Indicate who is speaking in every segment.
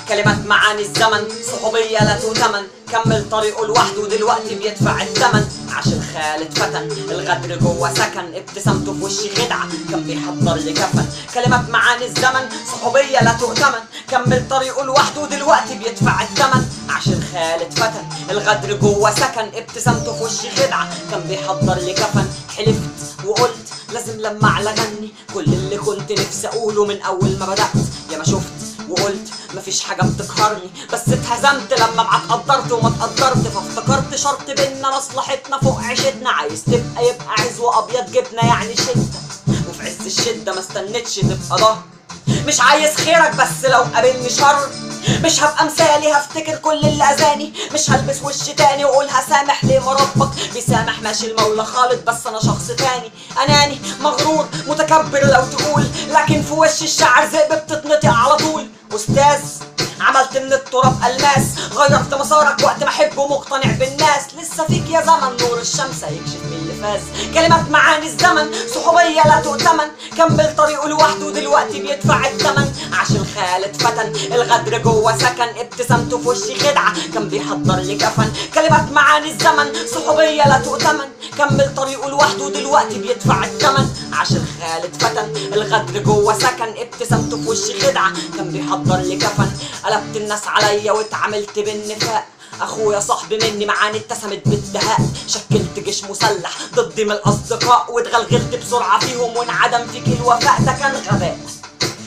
Speaker 1: كلمات معاني الزمن، صحوبية لا تؤتمن، كمل طريقه لوحده دلوقتي بيدفع الثمن. عاش الخيال اتفتن، الغدر جوه سكن، ابتسامته في وشي خدعة كان بيحضر لي كفن. كلمات معاني الزمن، صحوبية لا تؤتمن، كمل طريقه لوحده دلوقتي بيدفع الثمن. عاش الخيال اتفتن، الغدر جوه سكن، ابتسامته في وشي خدعة كان بيحضر لي كفن. حلفت وقلت لازم لما اعلى غني كل اللي كنت نفسي اقوله من اول ما بدأت. يا ما شفت وقلت مفيش حاجة بتقهرني، بس اتهزمت لما معاك قدرت وما اتقدرت. فافتكرت شرط بينا مصلحتنا فوق عيشتنا، عايز تبقى يبقى عزوة ابيض جبنة يعني شدة. وفي عز الشدة ما استنتش تبقى ظهر، مش عايز خيرك بس لو قابلني شر مش هبقى مثالي، هفتكر كل اللي اذاني، مش هلبس وش تاني واقول هسامح ليه ما ربك بيسامح. ماشي المولى خالد بس انا شخص تاني، اناني مغرور متكبر لو تقول، لكن في وش الشعر ذئب بتتنطق على طول. استاذ عملت من التراب الماس، غيرت مسارك وقت ما احب ومقتنع بالناس. لسه فيك يا زمن نور الشمس هيكشف من اللي فاز. كلمات معاني الزمن، صحوبية لا تؤتمن، كمل طريقه لوحده دلوقتي بيدفع الثمن. عاش الخيال اتفتن، الغدر جوه سكن، ابتسامته في وشي خدعة كان بيحضر لي كفن. كلمات معاني الزمن، صحوبية لا تؤتمن، كمل طريقه لوحده دلوقتي بيدفع الثمن. عاش الخيال اتفتن، الغدر جوه سكن، ابتسامته في وشي خدعة كان بيحضر لي كفن. قلبت الناس عليا واتعاملت بالنفاق، اخويا صاحبي مني معاني اتسمت بالدهاء. شكلت جيش مسلح ضدي من الاصدقاء، واتغلغلت بسرعة فيهم وانعدم فيك الوفاء. ده كان غباء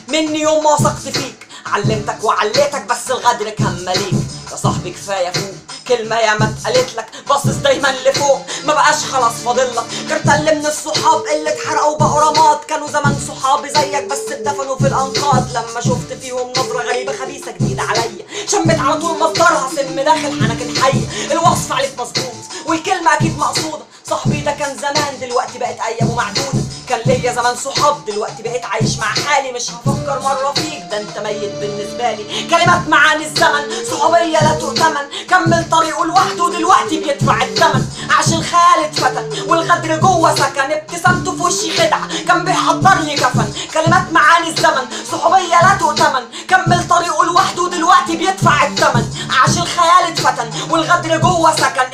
Speaker 1: مني يوم ما وثقت فيك، علمتك وعليتك بس الغدر كان مليك. يا صاحبي كفاية فوق، كلمة يا ما اتقالت لك، باصص دايما لفوق ما بقاش خلاص فاضلك. غير تل من الصحاب اللي اتحرقوا بقوا رماد، كانوا زمان صحابي زيك بس اتدفنوا في الانقاض. لما شفت فيهم نظرة غريبة خبيثة جديدة عليا، شمت على طول مصدرها سم داخل حنك الحية. الوصف عليك مظبوط والكلمة اكيد مقصودة، صاحبي ده كان زمان دلوقتي بقت ايامه معدودة. كان ليا زمان صحاب دلوقتي بقيت عايش مع حالي، مش هفكر مرة فيك ده انت ميت بالنسبة لي. كلمات معاني الزمن، صحوبية لا تؤتمن، كمل طريقه لوحده دلوقتي بيدفع الثمن. عاش الخيال اتفتن، والغدر جوه سكن، ابتسامته في وشي خدعة كان بيحضر لي كفن. كلمات معاني الزمن، صحوبية لا تؤتمن، كمل طريقه لوحده دلوقتي بيدفع الثمن. عاش الخيال اتفتن، والغدر جوه سكن،